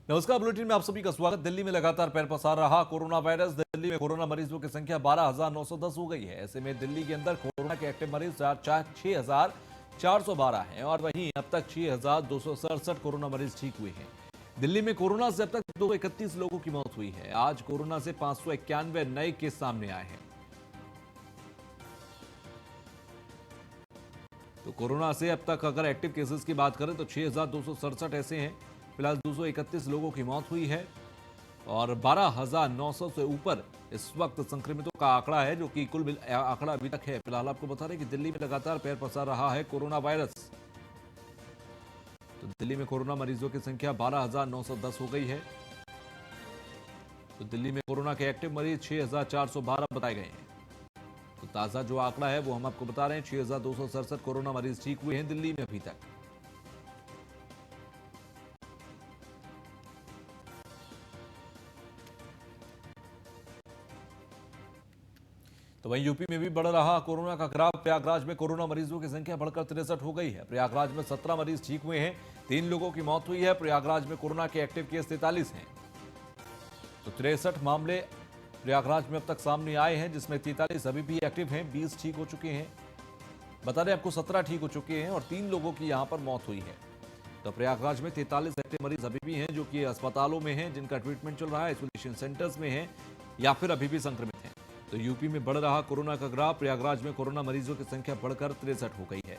नमस्कार, बुलेटिन में आप सभी का स्वागत। दिल्ली में लगातार पैर पसार रहा कोरोना वायरस। दिल्ली में कोरोना मरीजों की संख्या 12,910 हो गई है। ऐसे में दिल्ली के अंदर कोरोना के एक्टिव मरीज 6,412 हैं और वहीं अब तक 6,267 कोरोना मरीज ठीक हुए हैं। दिल्ली में कोरोना से अब तक 231 लोगों की मौत हुई है। आज कोरोना से 591 नए केस सामने आए हैं। तो कोरोना से अब तक अगर एक्टिव केसेस की बात करें तो 6,267 ऐसे हैं। फिलहाल 231 लोगों की मौत हुई है और 12,900 से ऊपर इस वक्त संक्रमितों का आंकड़ा है, जो कि कुल आंकड़ा अभी तक है। फिलहाल आपको बता दें कि दिल्ली में लगातार पैर पसार रहा है कोरोना वायरस। तो दिल्ली में कोरोना मरीजों की संख्या 12,910 हो गई है। तो दिल्ली में कोरोना के एक्टिव मरीज 6,412 बताए गए हैं। तो ताजा जो आंकड़ा है वो हम आपको बता रहे हैं, 6,267 कोरोना मरीज ठीक हुए हैं दिल्ली में अभी तक। तो वहीं यूपी में भी बढ़ रहा कोरोना का ग्राफ। प्रयागराज में कोरोना मरीजों की संख्या बढ़कर 63 हो गई है। प्रयागराज में 17 मरीज ठीक हुए हैं, 3 लोगों की मौत हुई है। प्रयागराज में कोरोना के एक्टिव केस 43 हैं। तो 63 मामले प्रयागराज में अब तक सामने आए हैं, जिसमें 43 अभी भी एक्टिव हैं, 20 ठीक हो चुके हैं। बता दें आपको 17 ठीक हो चुके हैं और 3 लोगों की यहां पर मौत हुई है। तो प्रयागराज में 43 एक्टिव मरीज अभी भी हैं, जो कि अस्पतालों में हैं, जिनका ट्रीटमेंट चल रहा है, आइसोलेशन सेंटर्स में हैं या फिर अभी भी संक्रमित हैं। तो यूपी में बढ़ रहा कोरोना का ग्राफ। प्रयागराज में कोरोना मरीजों की संख्या बढ़कर 63 हो गई है।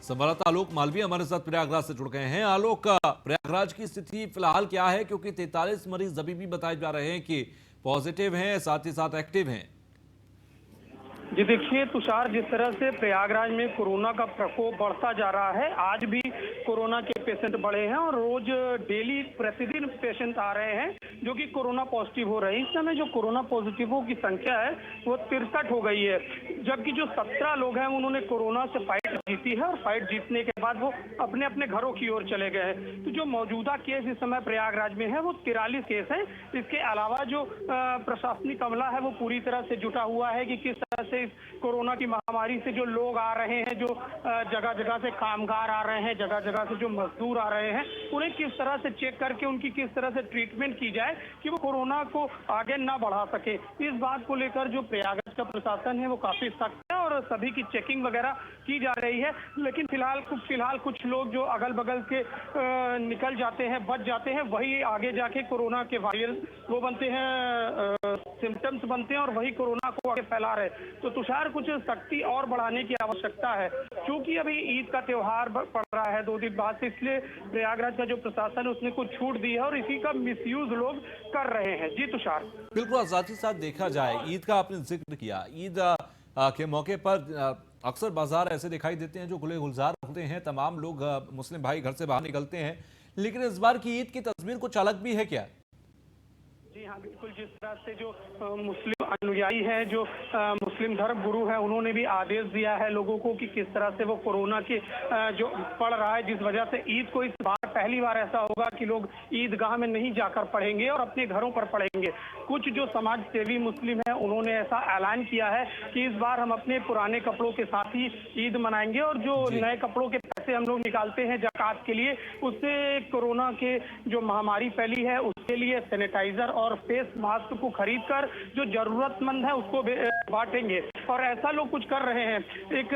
संवाददाता आलोक मालवीय हमारे साथ प्रयागराज से जुड़ गए हैं। आलोक, प्रयागराज की स्थिति फिलहाल क्या है, क्योंकि 43 मरीज अभी भी बताए जा रहे हैं कि पॉजिटिव हैं, साथ ही साथ एक्टिव हैं। जी देखिए तुषार, जिस तरह से प्रयागराज में कोरोना का प्रकोप बढ़ता जा रहा है, आज भी कोरोना के पेशेंट बढ़े हैं और रोज डेली प्रतिदिन पेशेंट आ रहे हैं जो कि कोरोना पॉजिटिव हो रहे हैं। इस समय जो कोरोना पॉजिटिवों की संख्या है वो 63 हो गई है, जबकि जो 17 लोग हैं उन्होंने कोरोना से फाइट जीती है और फाइट जीतने के बाद वो अपने अपने घरों की ओर चले गए हैं। तो जो मौजूदा केस इस समय प्रयागराज में है वो 43 केस हैं। इसके अलावा जो प्रशासनिक अमला है वो पूरी तरह से जुटा हुआ है कि किस तरह से कोरोना की महामारी से जो लोग आ रहे हैं, जो जगह जगह से कामगार आ रहे हैं, जगह जगह से जो मजदूर आ रहे हैं, उन्हें किस तरह से चेक करके उनकी किस तरह से ट्रीटमेंट की जाए कि वो कोरोना को आगे ना बढ़ा सके। इस बात को लेकर जो प्रयागराज का प्रशासन है वो काफी सख्त है और सभी की चेकिंग वगैरह की जा रही है। लेकिन फिलहाल कुछ लोग जो अगल बगल के निकल जाते हैं, बच जाते हैं, वही आगे जाके कोरोना के वायरल वो बनते हैं, सिम्टम्स बनते हैं और वही कोरोना को आगे फैला रहे। तो तुषार, कुछ सख्ती और बढ़ाने की आवश्यकता है, क्योंकि अभी ईद का त्योहार पड़ रहा है 2 दिन बाद से, इसलिए प्रयागराज का जो प्रशासन है उसने कुछ छूट दी है और इसी का मिसयूज लोग कर रहे हैं। जी तुषार। बिल्कुल, साथ ही साथ देखा जाए, ईद का आपने जिक्र किया, ईद के मौके पर अक्सर बाजार ऐसे दिखाई देते हैं जो खुले गुलजार होते हैं, तमाम लोग मुस्लिम भाई घर से बाहर निकलते हैं, लेकिन इस बार की ईद की तस्वीर कुछ अलग भी है क्या? जी हाँ, बिल्कुल। जिस तरह से जो मुस्लिम अनुयायी है, जो मुस्लिम धर्म गुरु है, उन्होंने भी आदेश दिया है लोगों को कि किस तरह से वो कोरोना के जो पड़ रहा है, जिस वजह से ईद को इस बार पहली बार ऐसा होगा कि लोग ईदगाह में नहीं जाकर पढ़ेंगे और अपने घरों पर पढ़ेंगे। कुछ जो समाज सेवी मुस्लिम है उन्होंने ऐसा ऐलान किया है कि इस बार हम अपने पुराने कपड़ों के साथ ही ईद मनाएंगे और जो नए कपड़ों के पैसे हम लोग निकालते हैं ज़कात के लिए, उससे कोरोना के जो महामारी फैली है उसके लिए सैनिटाइजर और फेस मास्क को खरीदकर जो जरूरतमंद है उसको बांटेंगे। और ऐसा लोग कुछ कर रहे हैं। एक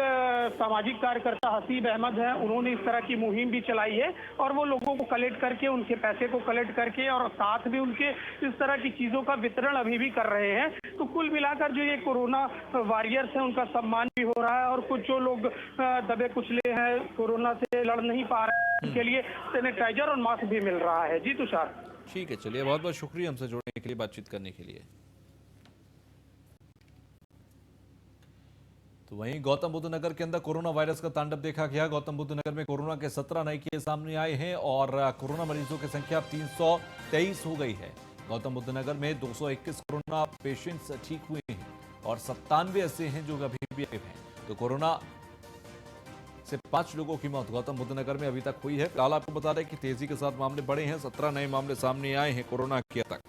सामाजिक कार्यकर्ता हसीब अहमद है, उन्होंने इस तरह की मुहिम भी चलाई है और वो लोगों को कलेक्ट करके, उनके पैसे को कलेक्ट करके और साथ भी उनके इस तरह की चीजों का वितरण अभी भी कर रहे हैं। तो कुल मिलाकर जो ये कोरोना वॉरियर्स हैं उनका सम्मान भी हो रहा है और कुछ जो लोग दबे कुचले हैं, कोरोना से लड़ नहीं पा रहे हैं, उनके लिए सैनिटाइजर और मास्क भी मिल रहा है। जी तुषार। ठीक है, चलिए, बहुत बहुत शुक्रिया हमसे जुड़ने के लिए, बातचीत करने के लिए। तो वहीं गौतम बुद्ध नगर के अंदर कोरोना वायरस का तांडव देखा गया। गौतम बुद्ध नगर में कोरोना के 17 नए केस सामने आए हैं और कोरोना मरीजों की संख्या अब 323 हो गई है। गौतम बुद्ध नगर में 221 कोरोना पेशेंट्स ठीक हुए हैं और 97 ऐसे हैं जो अभी भी एक्टिव हैं। तो कोरोना से 5 लोगों की मौत गौतम बुद्ध नगर में अभी तक हुई है। फिलहाल आपको बता दें कि तेजी के साथ मामले बढ़े हैं, 17 नए मामले सामने आए हैं कोरोना के तक।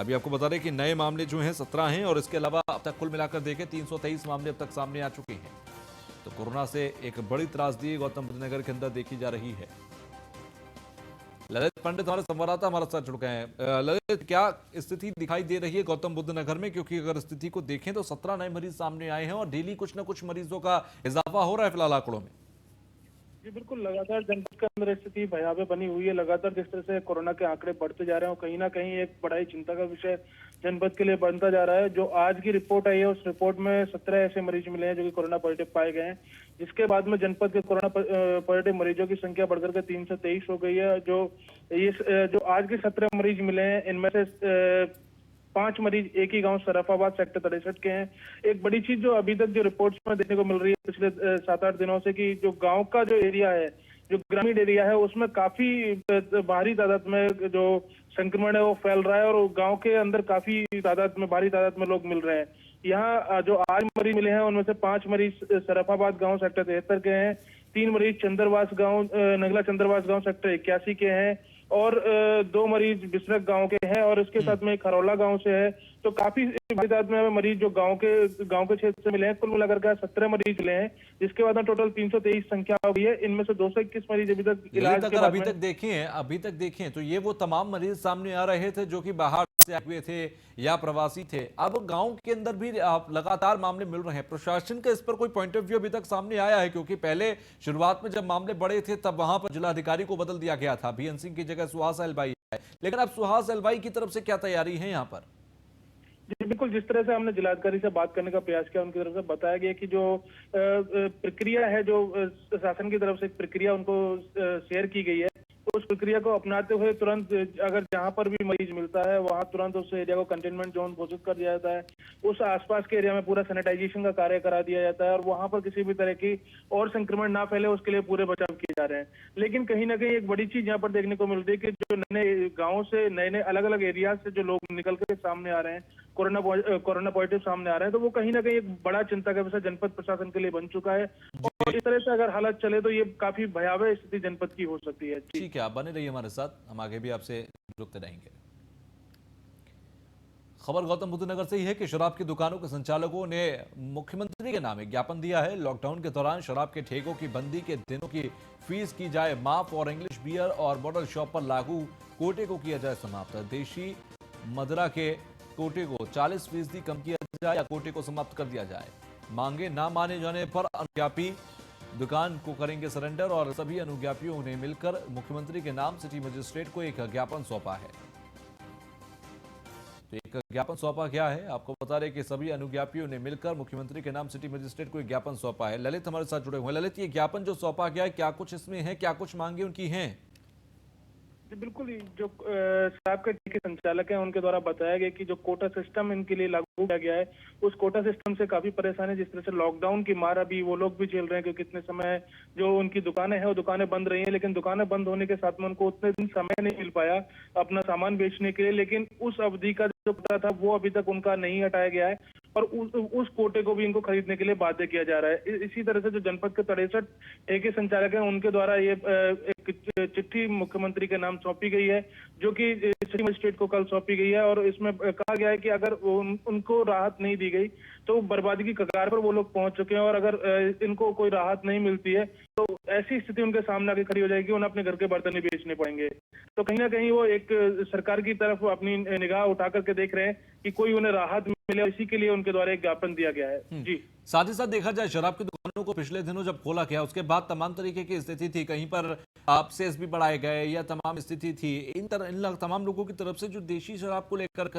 अभी आपको बता दें कि नए मामले जो हैं 17 हैं और इसके अलावा अब तक कुल मिलाकर देखें 323 मामले अब तक सामने आ चुके हैं। तो कोरोना से एक बड़ी त्रासदी गौतम बुद्ध नगर के अंदर देखी जा रही है। ललित पंडित हमारे संवाददाता हमारे साथ जुड़ गए हैं। ललित, क्या स्थिति दिखाई दे रही है गौतम बुद्ध नगर में? क्योंकि अगर स्थिति को देखें तो 17 नए मरीज सामने आए हैं और डेली कुछ ना कुछ मरीजों का इजाफा हो रहा है फिलहाल आंकड़ों में। जी बिल्कुल, लगातार जनपद के अंदर स्थिति भयावह बनी हुई है। लगातार जिस तरह से कोरोना के आंकड़े बढ़ते जा रहे हैं और कहीं ना कहीं एक बड़ा ही चिंता का विषय जनपद के लिए बनता जा रहा है। जो आज की रिपोर्ट आई है उस रिपोर्ट में 17 ऐसे मरीज मिले हैं जो कि कोरोना पॉजिटिव पाए गए हैं, जिसके बाद में जनपद के कोरोना पॉजिटिव मरीजों की संख्या बढ़कर के 323 हो गई है। जो आज के 17 मरीज मिले हैं इनमें से 5 मरीज एक ही गांव सराफाबाद सेक्टर 63 के हैं। एक बड़ी चीज जो अभी तक जो रिपोर्ट्स में देखने को मिल रही है पिछले 7-8 दिनों से, कि जो गांव का जो एरिया है, जो ग्रामीण एरिया है, उसमें काफी भारी तादाद में जो संक्रमण है वो फैल रहा है और गांव के अंदर काफी तादाद में, भारी तादाद में लोग मिल रहे हैं। यहाँ जो आज मरीज मिले हैं उनमें से 5 मरीज सराफाबाद गांव सेक्टर 73 के हैं, 3 मरीज चंद्रवास गांव नगला चंद्रवास गांव सेक्टर 81 के हैं और 2 मरीज बिसरक गांव के हैं और इसके साथ में खरौला गांव से है। तो काफी तादाद में मरीज जो गांव के क्षेत्र से मिले हैं। कुल मिलाकर के 17 मरीज मिले हैं, जिसके बाद में टोटल 323 संख्या हो गई है। इनमें से 221 मरीज अभी तक इलाज के बाद अभी तक देखें तो ये वो तमाम मरीज सामने आ रहे थे जो कि बाहर से आए हुए थे या प्रवासी थे। अब गांव के अंदर भी लगातार मामले मिल रहे हैं। प्रशासन का इस पर कोई पॉइंट ऑफ व्यू अभी तक सामने आया है? क्योंकि पहले शुरुआत में जब मामले बड़े थे तब वहां पर जिलाधिकारी को बदल दिया गया था, बीएन सिंह की जगह सुहास अलवाई है, लेकिन अब सुहास अलवाई की तरफ से क्या तैयारी है यहाँ पर? जी बिल्कुल, जिस तरह से हमने जिलाधिकारी से बात करने का प्रयास किया, उनकी तरफ से बताया गया कि जो प्रक्रिया है, जो शासन की तरफ से एक प्रक्रिया उनको शेयर की गई है, तो उस प्रक्रिया को अपनाते हुए तुरंत अगर जहां पर भी मरीज मिलता है वहां तुरंत उस एरिया को कंटेनमेंट जोन घोषित कर दिया जाता है। उस आसपास के एरिया में पूरा सैनिटाइजेशन का कार्य करा दिया जाता है और वहां पर किसी भी तरह की और संक्रमण ना फैले उसके लिए पूरे बचाव किए जा रहे हैं। लेकिन कहीं ना कहीं एक बड़ी चीज यहाँ पर देखने को मिल रही है कि जो नए गाँव से नए अलग अलग एरिया से जो लोग निकल के सामने आ रहे हैं, कोरोना पॉजिटिव सामने आ रहे हैं, तो वो कहीं ना कहीं एक बड़ा चिंता का विषय जनपद प्रशासन के लिए बन चुका है। और इस तरह से अगर हालत चले तो ये काफी भयावह स्थिति जनपद की हो सकती है। ठीक है, आप बने रहिए हमारे साथ, हम आगे भी आपसे जुड़ते रहेंगे। खबर गौतम बुद्ध नगर से ही है कि शराब की दुकानों के संचालकों ने मुख्यमंत्री के नाम एक ज्ञापन दिया है। लॉकडाउन के दौरान शराब के ठेकों की बंदी के दिनों की फीस की जाए माफ और इंग्लिश बियर और बॉटल शॉप पर लागू कोटे को किया जाए समाप्त। देशी मदिरा के कोटे को 40% कम किया जाए या कोटे को समाप्त कर दिया जाए। मांगे ना माने जाने पर अनुज्ञापी दुकान को करेंगे सरेंडर और सभी अनुज्ञापियों ने मिलकर मुख्यमंत्री के नाम सिटी मजिस्ट्रेट को एक ज्ञापन सौंपा है। तो एक ज्ञापन सौंपा गया है, आपको बता रहे कि सभी अनुज्ञापियों ने मिलकर मुख्यमंत्री के नाम सिटी मजिस्ट्रेट को एक ज्ञापन सौंपा है। ललित हमारे साथ जुड़े हुए हैं। ललित, ये ज्ञापन जो सौंपा गया है क्या कुछ इसमें है, क्या कुछ मांगे उनकी हैं? बिल्कुल, जो शराब के ठेके संचालक हैं उनके द्वारा बताया गया कि जो कोटा सिस्टम इनके लिए लागू किया गया है, उस कोटा सिस्टम से काफी परेशानी, जिस तरह से लॉकडाउन की मार अभी वो लोग भी झेल रहे हैं, क्योंकि इतने समय जो उनकी दुकानें हैं वो दुकानें बंद रही हैं, लेकिन दुकानें बंद होने के साथ में उनको उतने दिन समय नहीं मिल पाया अपना सामान बेचने के लिए। लेकिन उस अवधि का जो कोटा था वो अभी तक उनका नहीं हटाया गया है और उस कोटे को भी इनको खरीदने के लिए बाध्य किया जा रहा है। इसी तरह से जो जनपद के 63 ठेके संचालक हैं उनके द्वारा ये एक चिट्ठी मुख्यमंत्री के नाम सौंपी गई है, जो कि सिटी मजिस्ट्रेट को कल सौंपी गई है और इसमें कहा गया है कि अगर उनको राहत नहीं दी गई तो बर्बादी की कगार पर वो लोग पहुंच चुके हैं और अगर इनको कोई राहत नहीं मिलती है तो ऐसी स्थिति उनके सामने आके खड़ी हो जाएगी, उन्हें अपने घर के बर्तन ही बेचने पड़ेंगे। तो कहीं ना कहीं वो एक सरकार की तरफ अपनी निगाह उठा करके देख रहे हैं कि कोई उन्हें राहत मिले, इसी के लिए उनके द्वारा एक ज्ञापन दिया गया है। जी, साथ ही साथ देखा जाए शराब की दुकानों को पिछले दिनों जब खोला गया उसके बाद तमाम तरीके की स्थिति थी, कहीं पर सेस भी बढ़ाए गए या तमाम स्थिति थी। इन तमाम लोगों की तरफ से जो देशी शराब को लेकर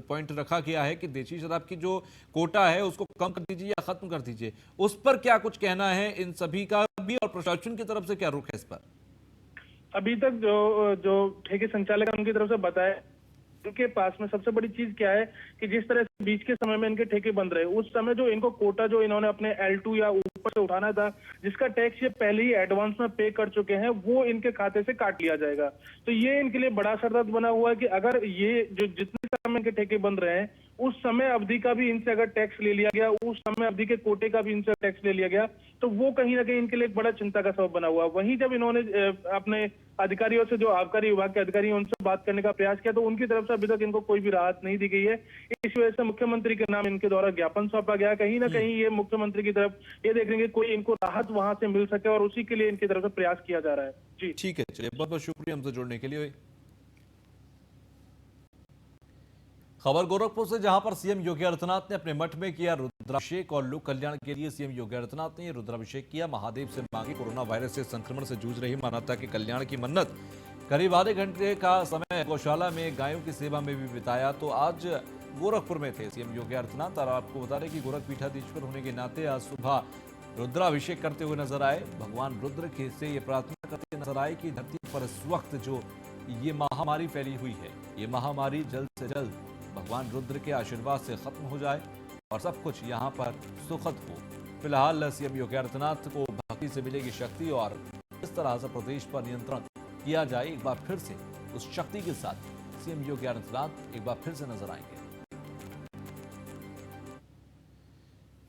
पॉइंट रखा गया है कि देशी शराब की जो कोटा है उसको कम कर दीजिए या खत्म कर दीजिए, उस पर क्या कुछ कहना है इन सभी का भी और प्रशासन की तरफ से क्या रुख है इस पर? अभी तक जो ठेके संचालक है उनकी तरफ से बताया उनके पास में सबसे बड़ी चीज क्या है कि जिस तरह से बीच के समय में इनके ठेके बंद रहे, उस समय जो इनको कोटा जो इन्होंने अपने L2 या ऊपर से उठाना था, जिसका टैक्स ये पहले ही एडवांस में पे कर चुके हैं, वो इनके खाते से काट लिया जाएगा। तो ये इनके लिए बड़ा सरदर्द बना हुआ है कि अगर ये जो जितने समय के ठेके बंद रहे हैं उस समय अवधि का भी इनसे अगर टैक्स ले लिया गया, उस समय अवधि के कोटे का भी इनसे टैक्स ले लिया गया, तो वो कहीं ना कहीं इनके लिए एक बड़ा चिंता का सबब बना हुआ। वहीं जब इन्होंने अपने अधिकारियों से, जो आबकारी विभाग के अधिकारी हैं, उनसे बात करने का प्रयास किया, तो उनकी तरफ से अभी तक इनको कोई भी राहत नहीं दी गई है। इस वजह से मुख्यमंत्री के नाम इनके द्वारा ज्ञापन सौंपा गया। कहीं ना कहीं ये मुख्यमंत्री की तरफ ये देख रहे हैं कि कोई इनको राहत वहां से मिल सके, और उसी के लिए इनकी तरफ से प्रयास किया जा रहा है। जी ठीक है, चलिए, बहुत बहुत शुक्रिया हमसे जुड़ने के लिए। खबर गोरखपुर से, जहां पर सीएम योगी आदित्यनाथ ने अपने मठ में किया रुद्राभिषेक और लोक कल्याण के लिए सीएम योगी आदित्यनाथ ने रुद्राभिषेक किया। महादेव से मांगी कोरोना वायरस से संक्रमण से जूझ रही मानवता के कल्याण की मन्नत। करीब आधे घंटे का समय गौशाला में गायों की सेवा में भी बिताया। तो आज गोरखपुर में थे सीएम योगी आदित्यनाथ, और आपको बता दें कि गोरखपीठाधीश्वर होने के नाते आज सुबह रुद्राभिषेक करते हुए नजर आए। भगवान रुद्र के से ये प्रार्थना करते नजर आए कि धरती पर इस वक्त जो ये महामारी फैली हुई है, ये महामारी जल्द से जल्द भगवान रुद्र के आशीर्वाद से खत्म हो जाए और सब कुछ यहाँ पर सुखद हो। फिलहाल सीएम योगी आदित्यनाथ को भक्ति से मिलेगी शक्ति, और इस तरह से प्रदेश पर नियंत्रण किया जाए। एक बार फिर से उस शक्ति के साथ सीएम योगी आदित्यनाथ एक बार फिर से नजर आएंगे।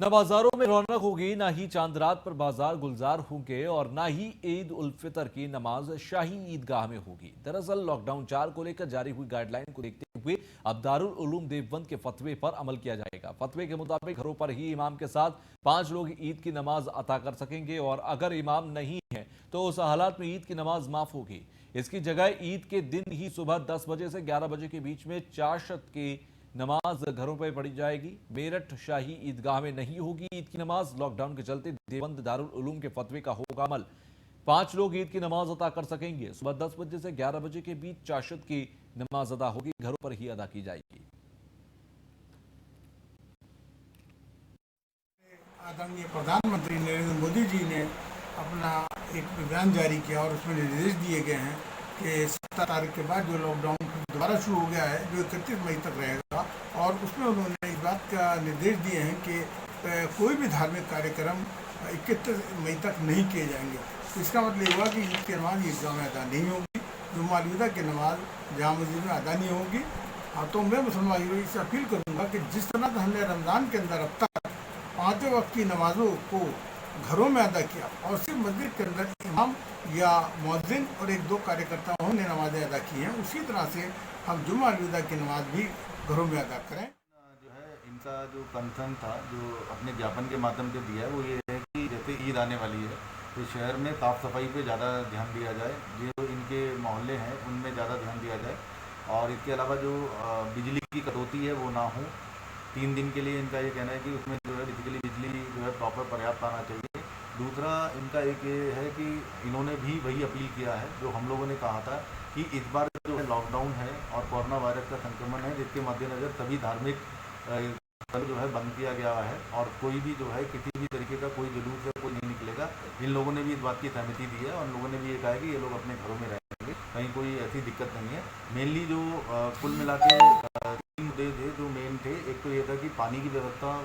न बाजारों में रौनक होगी, ना ही चांद रात पर बाजार गुलजार होंगे, और ना ही ईद उल फितर की नमाज शाही ईदगाह में होगी। दरअसल लॉकडाउन 4 को लेकर जारी हुई गाइडलाइन को देखते हुए अब दारुल उलूम देवबंद के फतवे पर अमल किया जाएगा। फतवे के मुताबिक घरों पर ही इमाम के साथ 5 लोग ईद की नमाज अता कर सकेंगे, और अगर इमाम नहीं है तो उस हालात में ईद की नमाज माफ होगी। इसकी जगह ईद के दिन ही सुबह 10 बजे से 11 बजे के बीच में चाशत की नमाज घरों पर पढ़ी जाएगी। मेरठ शाही ईदगाह में नहीं होगी ईद की नमाज। लॉकडाउन के चलते देवबंद दारुल उलूम के फतवे का होगा अमल। 5 लोग ईद की नमाज अदा कर सकेंगे। सुबह 10 बजे से 11 बजे के बीच चाशत की नमाज अदा होगी, घरों पर ही अदा की जाएगी। आदरणीय प्रधानमंत्री नरेंद्र मोदी जी ने अपना एक बयान जारी किया, और उसमें निर्देश दिए गए हैं कि 17 तारीख के बाद जो लॉकडाउन दोबारा शुरू हो गया है, जो 31 मई तक रहेगा, और उसमें उन्होंने इस बात का निर्देश दिए हैं कि कोई भी धार्मिक कार्यक्रम 31 मई तक नहीं किए जाएंगे। तो इसका मतलब हुआ कि ईद की नमाज ईदगाह में अदा नहीं होगी, जुम्मा अलविदा की नमाज जामा मस्जिद में अदा नहीं होगी। तो मैं मुसलमान भाइयों से अपील करूँगा कि जिस तरह से हमने रमज़ान के अंदर अब तक 5 वक्त की नमाजों को घरों में अदा किया, और सिर्फ मस्जिद के अंदर इमाम या मुअज्जिन और 1-2 कार्यकर्ताओं ने नमाजें अदा की हैं, उसी तरह से हम जुम्मा अलविदा की नमाज भी घरों में अदा करें। जो है इनका जो कंसर्न था, जो अपने ज्ञापन के माध्यम से दिया है, वो ये है कि जैसे ईद आने वाली है तो शहर में साफ़ सफाई पे ज़्यादा ध्यान दिया जाए, जो इनके मोहल्ले हैं उनमें ज़्यादा ध्यान दिया जाए, और इसके अलावा जो बिजली की कटौती है वो ना हो। 3 दिन के लिए इनका ये कहना है कि उसमें जो है बेसिकली बिजली जो है प्रॉपर पर्याप्त आना चाहिए। दूसरा इनका एक ये है कि इन्होंने भी वही अपील किया है जो हम लोगों ने कहा था कि इस बार जो है लॉकडाउन है और कोरोना वायरस का संक्रमण है, जिसके मद्देनज़र सभी धार्मिक स्थल जो है बंद किया गया है, और कोई भी जो है किसी भी तरीके का कोई जुलूस या कोई नहीं निकलेगा। इन लोगों ने भी इस बात की सहमति दी है, और लोगों ने भी ये कहा है कि ये लोग अपने घरों में रहेंगे, कहीं कोई ऐसी दिक्कत नहीं है। मेनली जो कुल मिला के 3 मुद्दे थे जो मेन थे, एक तो ये था कि पानी की व्यवस्था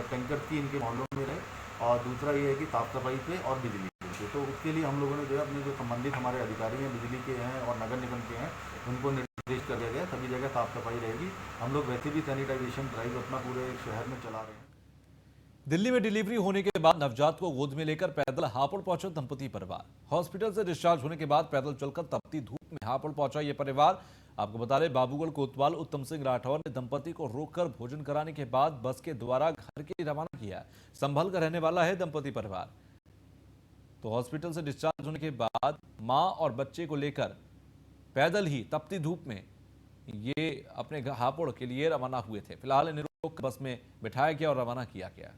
टैंकर की इनके मोहल्लों में रहे, और दूसरा ये है कि साफ़ सफाई पे और बिजली पे। तो उसके लिए हम लोगों ने जो है अपने जो संबंधित हमारे अधिकारी हैं, बिजली के हैं और नगर निगम के हैं, उनको निर्देश कर दिया गया सभी जगह साफ़ सफाई रहेगी। हम लोग वैसे भी सैनिटाइजेशन ड्राइव अपना पूरे शहर में चला रहे हैं। दिल्ली में डिलीवरी होने के बाद नवजात को गोद में लेकर पैदल हापुड़ पहुंचा दंपति परिवार। हॉस्पिटल से डिस्चार्ज होने के बाद पैदल चलकर तपती धूप में हापुड़ पहुंचा ये परिवार। आपको बता दें, बाबूगढ़ कोतवाल उत्तम सिंह राठौर ने दंपति को रोककर भोजन कराने के बाद बस के द्वारा घर के लिए रवाना किया। संभल का रहने वाला है दंपति परिवार। तो हॉस्पिटल से डिस्चार्ज होने के बाद मां और बच्चे को लेकर पैदल ही तपती धूप में ये अपने हापुड़ के लिए रवाना हुए थे। फिलहाल इन्हें रोक बस में बिठाया गया और रवाना किया गया।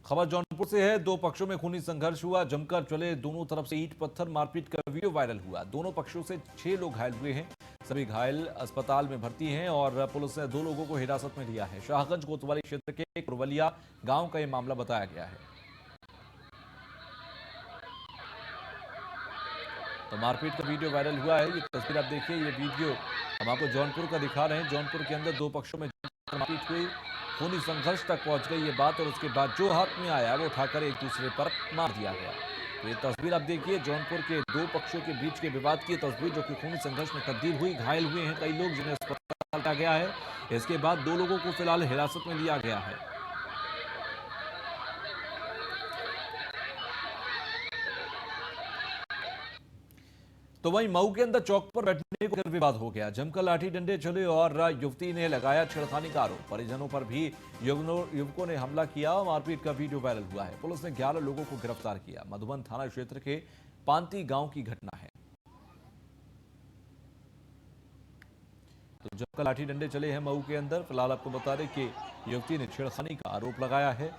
खबर जौनपुर से है। 2 पक्षों में खूनी संघर्ष हुआ। जमकर चले दोनों तरफ से ईंट पत्थर मारपीट का वीडियो वायरल हुआ। दोनों पक्षों से 6 लोग घायल हुए हैं। सभी घायल अस्पताल में भर्ती हैं, और पुलिस ने 2 लोगों को हिरासत में लिया है। शाहगंज कोतवाली क्षेत्र के कुरवलिया गांव का यह मामला बताया गया है। तो मारपीट का वीडियो वायरल हुआ है। ये तस्वीर आप देखिए, ये वीडियो हम आपको जौनपुर का दिखा रहे हैं। जौनपुर के अंदर 2 पक्षों में मारपीट हुई, खूनी संघर्ष तक पहुंच गई ये बात, और उसके बाद जो हाथ में आया वो उठाकर एक दूसरे पर मार दिया गया। तो ये तस्वीर आप देखिए, जौनपुर के 2 पक्षों के बीच के विवाद की तस्वीर, जो कि खूनी संघर्ष में तब्दील हुई। घायल हुए हैं कई लोग, जिन्हें अस्पताल किया गया है। इसके बाद 2 लोगों को फिलहाल हिरासत में लिया गया है। तो वहीं मऊ के अंदर चौक पर बैठने को लेकर विवाद हो गया। जमकर लाठी डंडे चले और युवती ने लगाया छेड़खानी का आरोप। परिजनों पर भी युवकों ने हमला किया। मारपीट का वीडियो वायरल हुआ है। पुलिस ने 11 लोगों को गिरफ्तार किया। मधुबन थाना क्षेत्र के पांती गांव की घटना है। तो जमकर लाठी डंडे चले हैं मऊ के अंदर। फिलहाल आपको बता दें कि युवती ने छेड़खानी का आरोप लगाया है।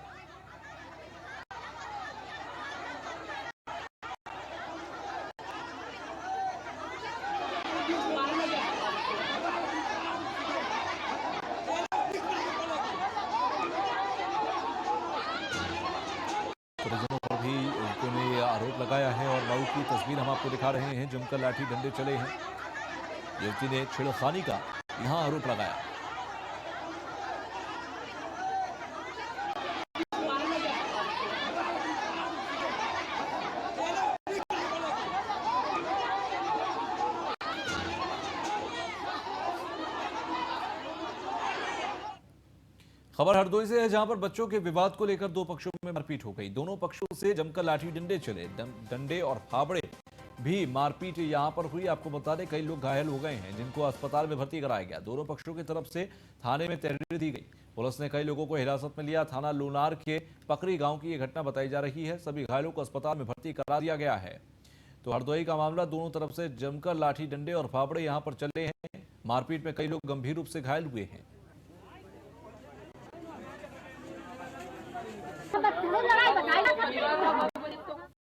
परिजनों पर भी उन्होंने ये आरोप लगाया है और मऊ की तस्वीर हम आपको दिखा रहे हैं। जमकर लाठी डंडे चले हैं। युवती ने छेड़खानी का यहां आरोप लगाया। खबर हरदोई से है, जहां पर बच्चों के विवाद को लेकर 2 पक्षों में मारपीट हो गई। दोनों पक्षों से जमकर लाठी डंडे चले। डंडे और फावड़े भी मारपीट यहां पर हुई। आपको बता दें कई लोग घायल हो गए हैं, जिनको अस्पताल में भर्ती कराया गया। दोनों पक्षों की तरफ से थाने में तहरीर दी गई। पुलिस ने कई लोगों को हिरासत में लिया। थाना लूनार के पकरी गांव की यह घटना बताई जा रही है। सभी घायलों को अस्पताल में भर्ती करा दिया गया है। तो हरदोई का मामला, दोनों तरफ से जमकर लाठी डंडे और फावड़े यहां पर चले हैं। मारपीट में कई लोग गंभीर रूप से घायल हुए हैं।